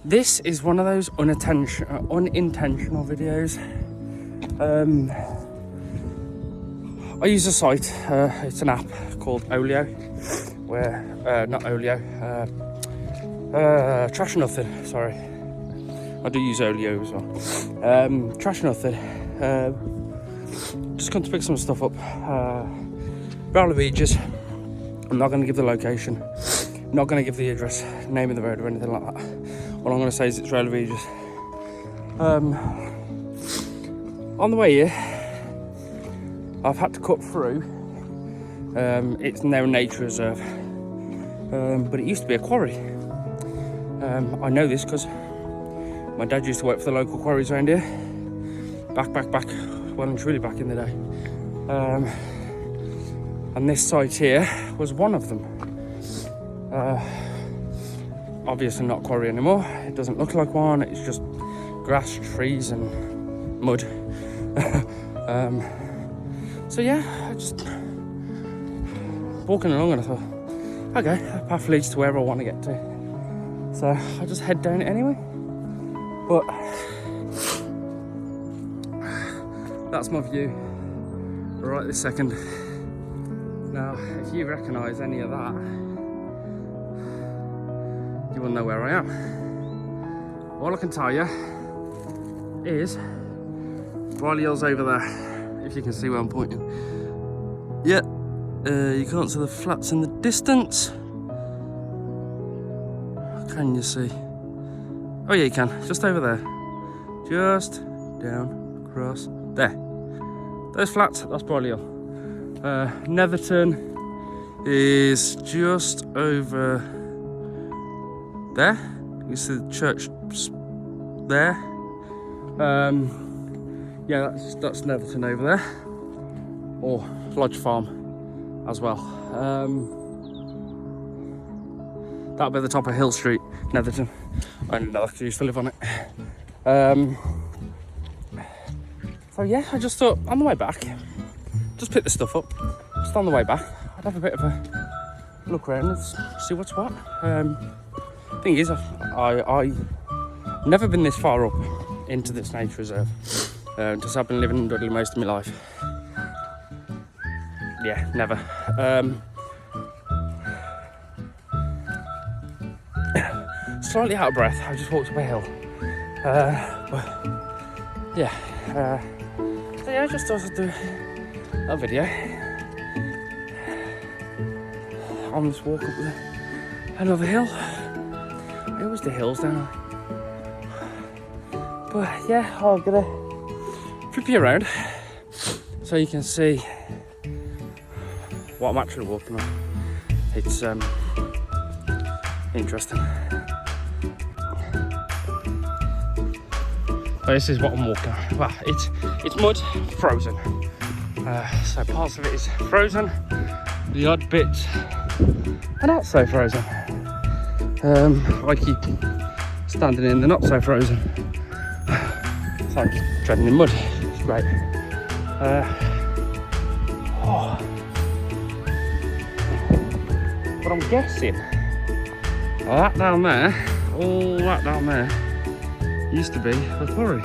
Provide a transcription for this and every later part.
This is one of those unintentional videos. I use a site, it's an app called Olio, where, not Olio, Trash Nothing, sorry. I do use Olio as well. Trash Nothing. Just come to pick some stuff up. Regis. I'm not going to give the location. I'm not going to give the address, name of the road or anything like that. All I'm going to say is it's Regis. On the way here, I've had to cut through. It's now a nature reserve, but it used to be a quarry. I know this because my dad used to work for the local quarries around here. Back, well and truly back in the day. And this site here was one of them. Obviously not quarry anymore. It doesn't look like one. It's just grass, trees and mud. So yeah, I just walking along and I thought, okay, that path leads to where I want to get to. So I just head down it anyway. But that's my view right this second. Now, if you recognise any of that, you will know where I am. All I can tell you is Riley Hill's over there, if you can see where I'm pointing. Yeah, you can't see the flats in the distance. Can you see? Oh yeah, you can, just over there. Just down, across, there. Those flats, that's Riley Hill. Netherton is just over there. You see the church there. Yeah, that's Netherton over there, or Lodge Farm as well. That'll be the top of Hill Street, Netherton. I didn't know I used to live on it. So yeah, I just thought on the way back, just pick the stuff up. Just on the way back, I'd have a bit of a look around and see what's what. Thing is, I've never been this far up into this nature reserve. Because I've been living in Dudley most of my life. Yeah, never. Slightly out of breath. I just walked up a hill. But yeah. So yeah, I just thought I'd do a video on this walk up another hill. I always do hills, don't I? But yeah, I'm gonna flip you around so you can see what I'm actually walking on. It's interesting. But this is what I'm walking on. Well, it's mud, frozen. So parts of it is frozen, the odd bits are not so frozen. I keep standing in the not so frozen. It's like treading in mud. It's great. But I'm guessing that down there, all that down there, used to be the quarry.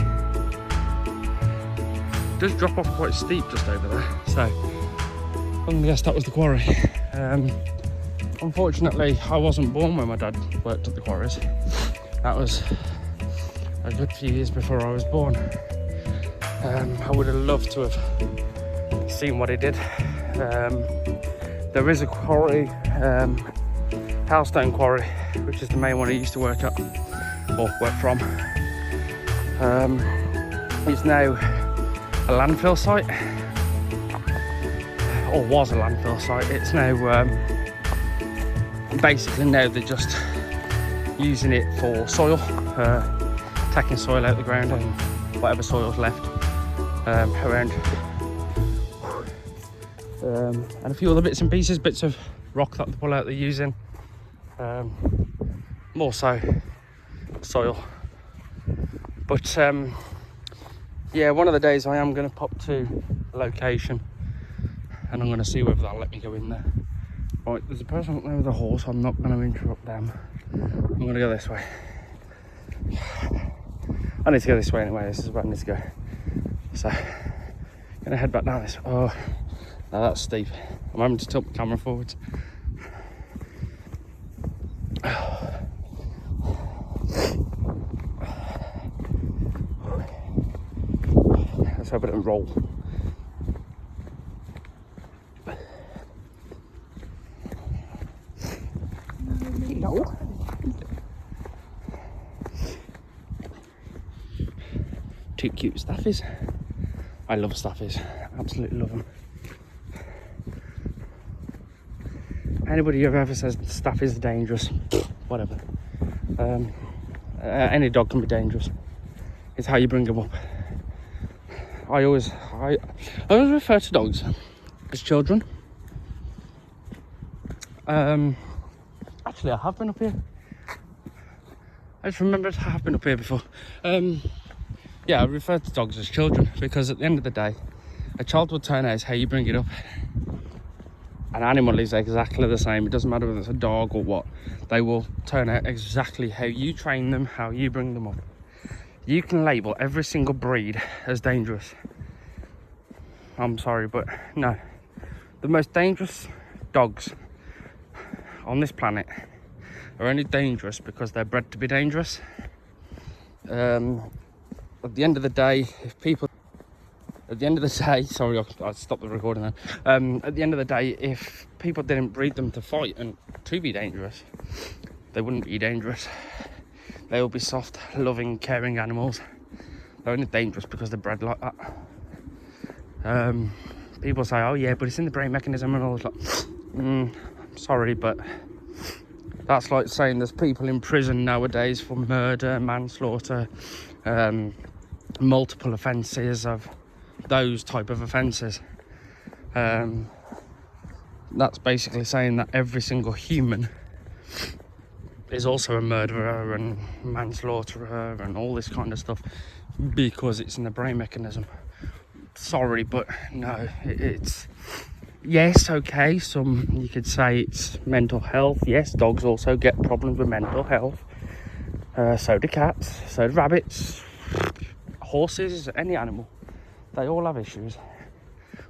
It does drop off quite steep just over there, so I'm gonna guess that was the quarry. Unfortunately, I wasn't born when my dad worked at the quarries. That was a good few years before I was born. I would have loved to have seen what he did. There is a quarry, Halstone Quarry, which is the main one he used to work at, or work from. It's now a landfill site, or was a landfill site. It's now, basically now they're just using it for soil, taking soil out of the ground and whatever soil's left around. And a few other bits and pieces, bits of rock that they pull out they're using. More so soil. But yeah, one of the days I am going to pop to a location and I'm going to see whether they'll let me go in there. Right, there's a person up there with a horse. I'm not going to interrupt them. I'm going to go this way. I need to go this way anyway. This is where I need to go. So, gonna head back down this. Oh, now that's steep. I'm having to tilt the camera forwards. Let's hope it doesn't roll. No. Two cute staffies. I love staffies. Absolutely love them. Anybody who ever says staffies are dangerous, whatever. Any dog can be dangerous. It's how you bring them up. I always refer to dogs as children. Actually, I have been up here. I just remembered I have been up here before. Yeah, I refer to dogs as children because at the end of the day, a child will turn out as how you bring it up. An animal is exactly the same. It doesn't matter whether it's a dog or what. They will turn out exactly how you train them, how you bring them up. You can label every single breed as dangerous. I'm sorry, but no. The most dangerous dogs on this planet are only dangerous because they're bred to be dangerous. At the end of the day, sorry, I stopped the recording then. At the end of the day, if people didn't breed them to fight and to be dangerous, they wouldn't be dangerous. They will be soft, loving, caring animals. They're only dangerous because they're bred like that. People say, oh yeah, but it's in the brain mechanism and all this. Like, sorry, but that's like saying there's people in prison nowadays for murder, manslaughter, multiple offences of those type of offences. That's basically saying that every single human is also a murderer and manslaughterer and all this kind of stuff because it's in the brain mechanism. Sorry, but no, it's yes, okay, you could say it's mental health. Yes, dogs also get problems with mental health. So do cats, so do rabbits, horses, any animal. They all have issues.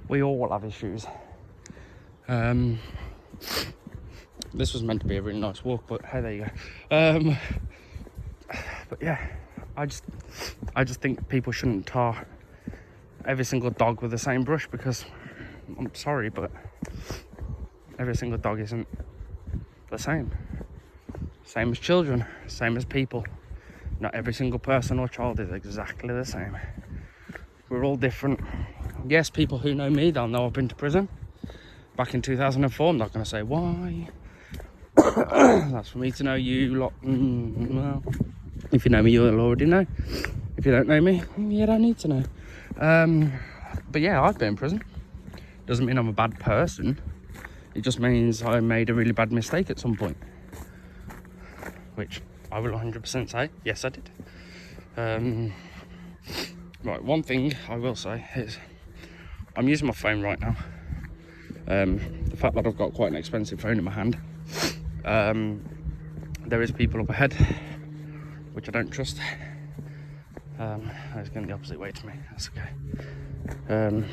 We all have issues. This was meant to be a really nice walk, but hey, there you go. But yeah, I just think people shouldn't tar every single dog with the same brush because I'm sorry, but every single dog isn't the same. Same as children, same as people. Not every single person or child is exactly the same. We're all different. Yes, people who know me, they'll know I've been to prison back in 2004. I'm not going to say why. That's for me to know. You lot, well, if you know me, you'll already know. If you don't know me, you don't need to know. But yeah, I've been in prison. Doesn't mean I'm a bad person. It just means I made a really bad mistake at some point, which I will 100% say, yes, I did. Right, one thing I will say is I'm using my phone right now. The fact that I've got quite an expensive phone in my hand. There is people up ahead, which I don't trust. It's going the opposite way to me, that's okay.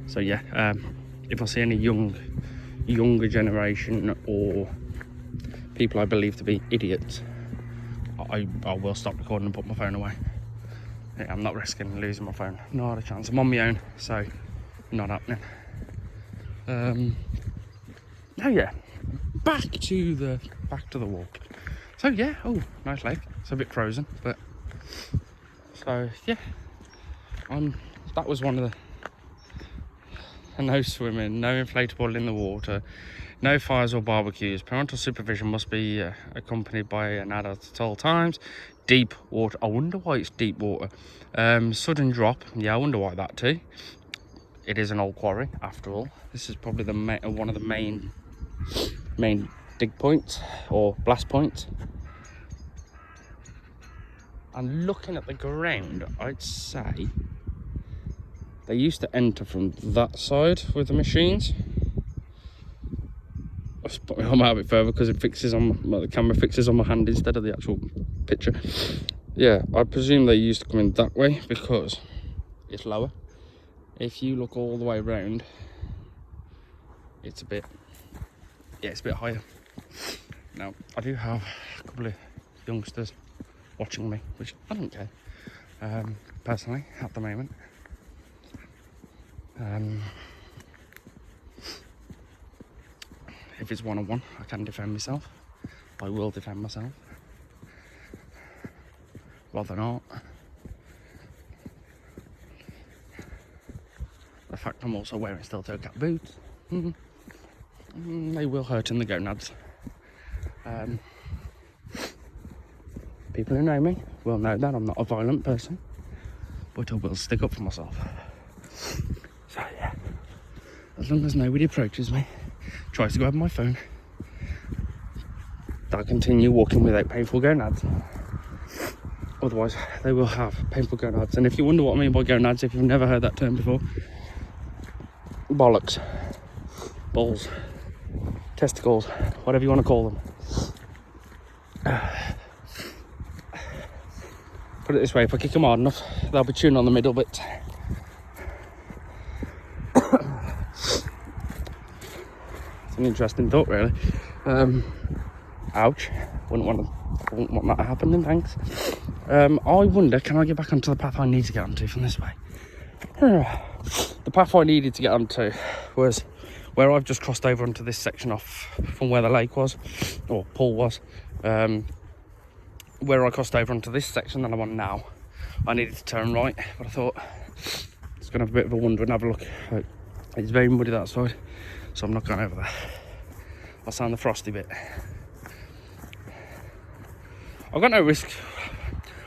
So yeah, if I see any younger generation or people I believe to be idiots, I will stop recording and put my phone away. Yeah, I'm not risking losing my phone, not a chance. I'm on my own, so not happening. Oh yeah, back to the walk. So yeah, oh, nice lake. It's a bit frozen, but so yeah, that was one of the no swimming, no inflatable in the water, no fires or barbecues. Parental supervision must be accompanied by an adult at all times. Deep water. I wonder why it's deep water. Sudden drop. Yeah, I wonder why that too. It is an old quarry after all. This is probably one of the main dig points or blast points. And looking at the ground, I'd say they used to enter from that side with the machines. I'm out a bit further because the camera fixes on my hand instead of the actual picture. Yeah, I presume they used to come in that way because it's lower. If you look all the way around, it's a bit higher. Now, I do have a couple of youngsters watching me, which I don't care, personally, at the moment. If it's one-on-one, I can defend myself. I will defend myself. Rather not. The fact I'm also wearing steel toe cap boots, they will hurt in the gonads. People who know me will know that I'm not a violent person, but I will stick up for myself. So yeah, as long as nobody approaches me, tries to grab my phone, I'll continue walking without painful gonads. Otherwise, they will have painful gonads. And if you wonder what I mean by gonads, if you've never heard that term before, bollocks, balls, testicles, whatever you want to call them. Put it this way, if I kick them hard enough, they'll be chewing on the middle bit. It's an interesting thought, really. Ouch. Wouldn't want that to happen then, thanks. I wonder, can I get back onto the path I need to get onto from this way? The path I needed to get onto was where I've just crossed over onto this section off from where the lake was, or pool was. Where I crossed over onto this section that I'm on now, I needed to turn right, but I thought it's going to have a bit of a wander and have a look. It's very muddy that side, so I'm not going over there. I'll sound the frosty bit. I've got no risk.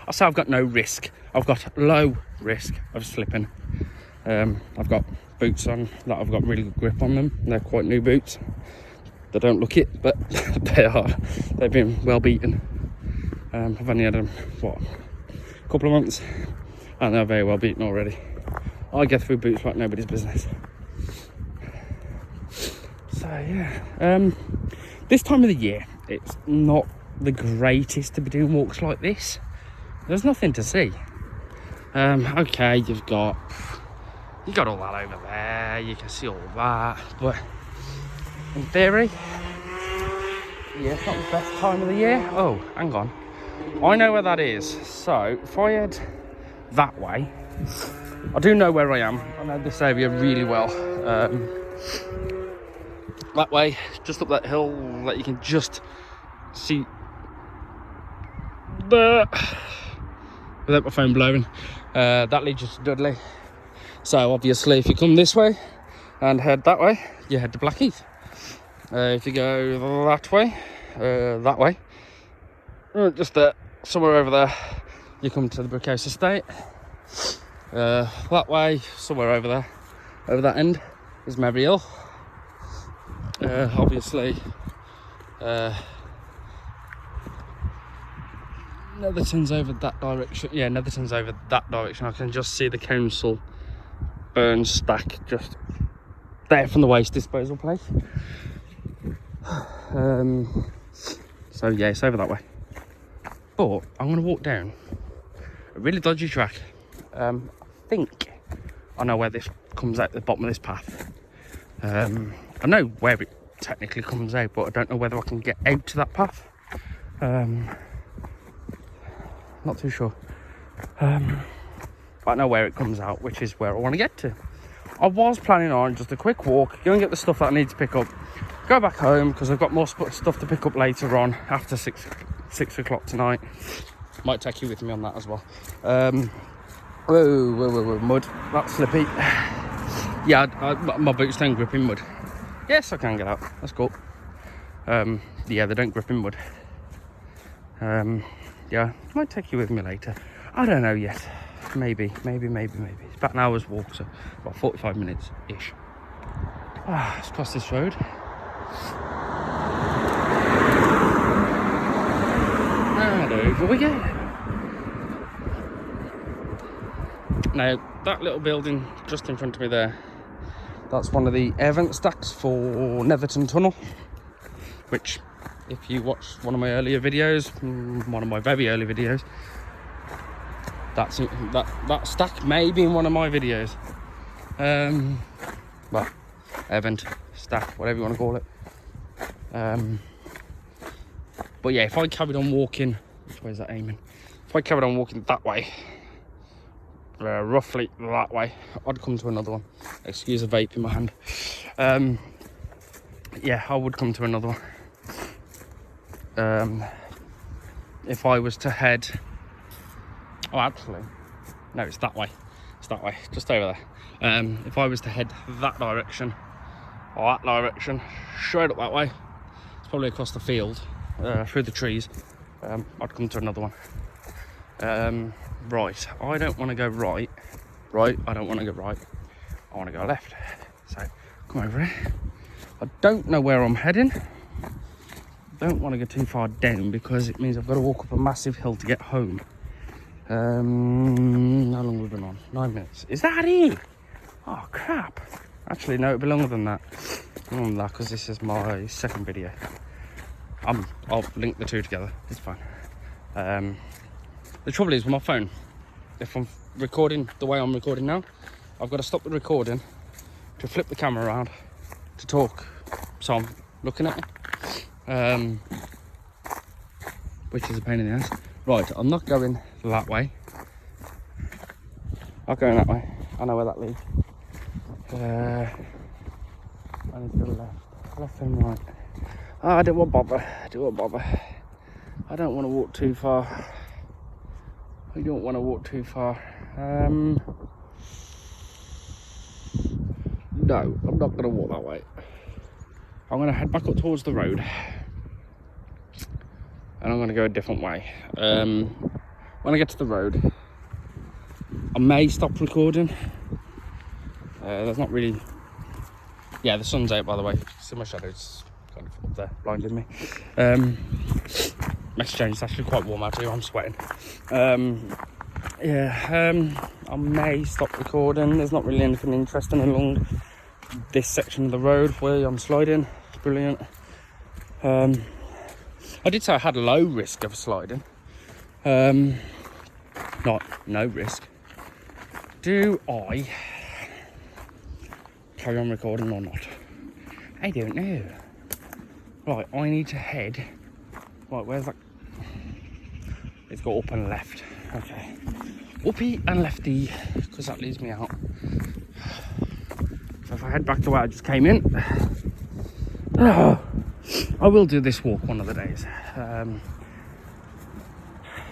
I say I've got no risk. I've got low risk of slipping. I've got boots on that I've got really good grip on them. They're quite new boots. They don't look it, but they are. They've been well beaten. I've only had them, a couple of months, and they're very well beaten already. I get through boots like nobody's business. So yeah, this time of the year, it's not the greatest to be doing walks like this. There's nothing to see. Okay, you've got all that over there, you can see all that, but in theory, yeah, it's not the best time of the year. Oh, hang on, I know where that is. So if I head that way, I do know where I am. I know this area really well. That way, just up that hill that you can just see there, without my phone blowing, that leads you to Dudley. So obviously if you come this way and head that way, you head to Blackheath. If you go that way, just there, somewhere over there, you come to the Brickhouse Estate. That way, somewhere over there, over that end, is Merry Hill. Obviously, Netherton's over that direction. Yeah, Netherton's over that direction. I can just see the council burn stack just there from the waste disposal place. So yeah, it's over that way. But I'm going to walk down a really dodgy track. I think I know where this comes out the bottom of this path. I know where it technically comes out, but I don't know whether I can get out to that path. Not too sure. But I know where it comes out, which is where I want to get to. I was planning on just a quick walk, go and get the stuff that I need to pick up, go back home, because I've got more stuff to pick up later on, after 6 o'clock tonight. Might take you with me on that as well. Whoa, mud, that's slippy. Yeah, my boots don't grip in mud. Yes, I can get out, that's cool. Yeah, they don't grip in mud. Yeah, might take you with me later. I don't know yet. Maybe. It's about an hour's walk, so about 45 minutes-ish. Let's cross this road. And over we go. Now, that little building just in front of me there, that's one of the air vent stacks for Netherton Tunnel, which If you watched one of my earlier videos, one of my very early videos, that stack may be in one of my videos. Well, event, stack, whatever you want to call it. But yeah, if I carried on walking, which way is that aiming? If I carried on walking that way, roughly that way, I'd come to another one. Excuse the vape in my hand. Yeah, I would come to another one. If I was to head, oh actually, no, it's that way. It's that way, just over there. If I was to head that direction, or that direction, straight up that way, it's probably across the field, through the trees, I'd come to another one. Right, I don't want to go right, I don't want to go right, I want to go left. So, come over here. I don't know where I'm heading. Don't want to go too far down because it means I've got to walk up a massive hill to get home. How long have we been on? 9 minutes. Is that it? Oh crap. Actually no, it'll be longer than that. Longer than that because this is my second video. I'll link the two together, it's fine. The trouble is with my phone, if I'm recording the way I'm recording now, I've got to stop the recording to flip the camera around to talk, so I'm looking at it, which is a pain in the ass. Right, I'm not going that way. I'm going that way. I know where that leads. I need to go left and right. Oh, I don't want to bother. I don't want to walk too far. No, I'm not going to walk that way. I'm going to head back up towards the road. And I'm going to go a different way. When I get to the road, I may stop recording. There's not really... Yeah, the sun's out, by the way. See my shadow's kind of up there, blinding me. Exchange, it's actually quite warm out here, I'm sweating. I may stop recording. There's not really anything interesting along this section of the where I'm sliding. It's brilliant. I did say I had low risk of sliding. Not no risk. Do I carry on recording or not? I don't know. Right, I need to head. Right, where's that? It's got up and left. Okay. Uppy and lefty, because that leads me out. So if I head back the way I just came in, I will do this walk one of the days.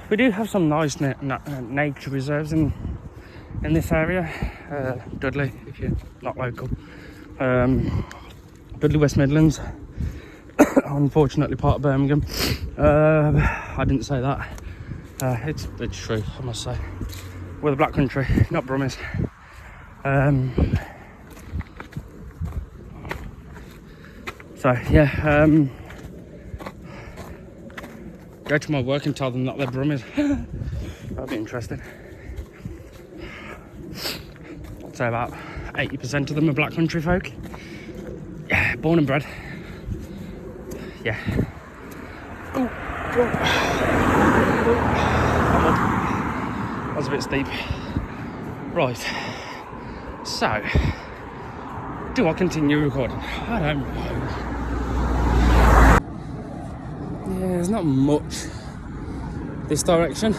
We do have some nice nature reserves in this area. Dudley, if you're not local. Dudley, West Midlands. Unfortunately part of Birmingham. I didn't say that. It's true, I must say. We're the Black Country, not Brummies. So yeah, go to my work and tell them that they're Brummies. That'd be interesting. I'd say about 80% of them are Black Country folk. Yeah, born and bred. Yeah. Ooh, ooh. That was a bit steep. Right. So, do I continue recording? I don't know. Yeah, there's not much this direction.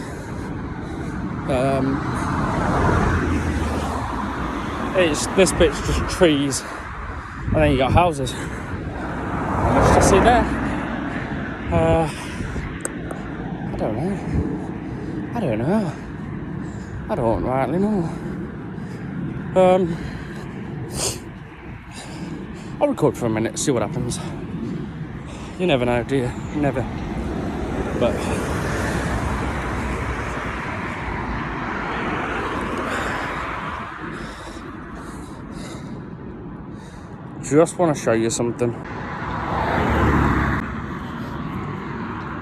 This bit's just trees, and then you got houses. Not much to see there. I don't know. I don't rightly know. I'll record for a minute, see what happens. You never know, do you? Never. But just want to show you something.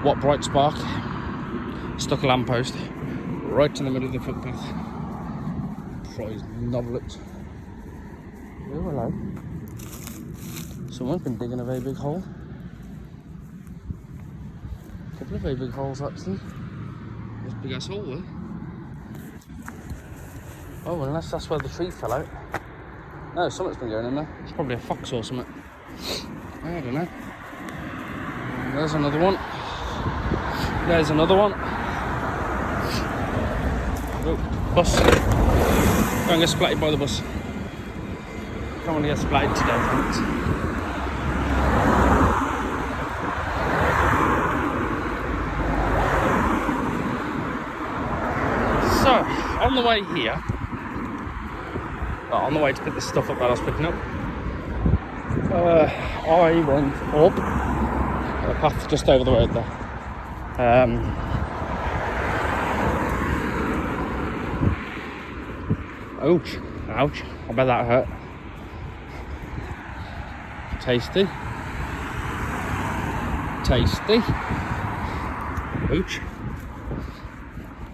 What bright spark? Stuck a lamppost right in the middle of the footpath. Prize novelette. Oh, hello. Someone's been digging a very big hole. couple of very big holes actually. There's a big ass hole there. Oh, unless that's where the tree fell out. No, something's been going in there. It's probably a fox or something. I don't know. There's another one. There's another one. Oh, bus. Don't get splatted by the bus. Don't want to get splatted today, thanks. So, on the way here, on the way to pick the stuff up that I was picking up, I went up a path just over the road there. Ouch, ouch, I bet that hurt. Tasty. Tasty. Ouch.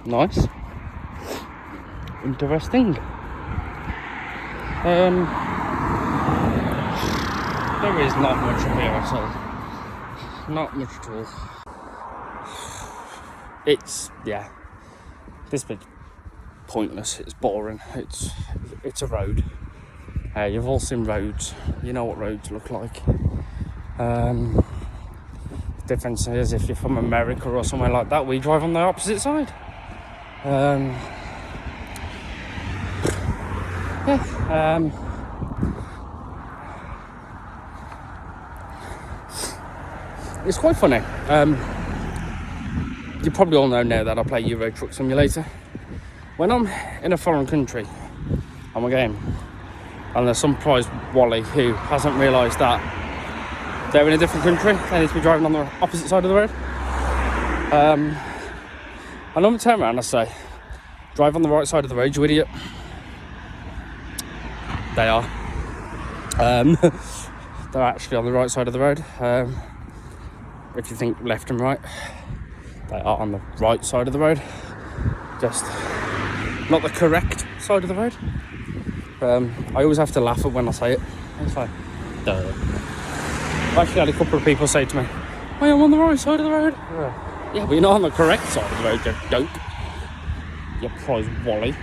Nice. Interesting. There is not much up here at all. Not much at all. It's, yeah, this bit's pointless. It's boring. It's a road. You've all seen roads. You know what roads look like. The difference is if you're from America or somewhere like that, we drive on the opposite side. It's quite funny. You probably all know now that I play Euro Truck Simulator. When I'm in a foreign country on my game, and there's some prize wally who hasn't realised that they're in a different country, they need to be driving on the opposite side of the road. I normally turn around and I say, drive on the right side of the road, you idiot. They are. They're actually on the right side of the road. If you think left and right, they are on the right side of the road. Just not the correct side of the road. I always have to laugh at when I say it. It's like, duh. I've actually had a couple of people say to me, "Hey, I'm on the right side of the road." Yeah, but you're not on the correct side of the road, you dope. You prize wally.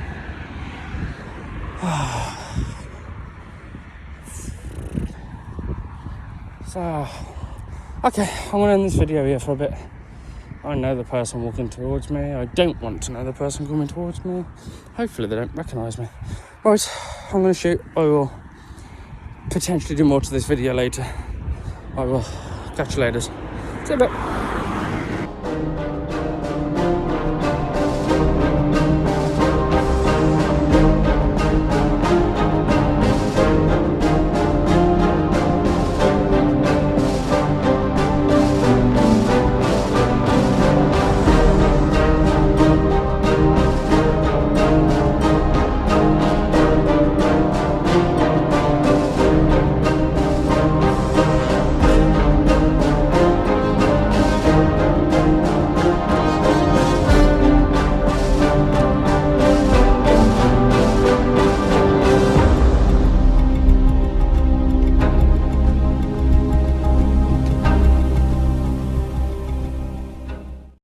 So, okay, I'm going to end this video here for a bit. I know the person walking towards me. I don't want to know the person coming towards me. Hopefully they don't recognise me. Right, I'm going to shoot. I will potentially do more to this video later. I will catch you later. See you in a bit.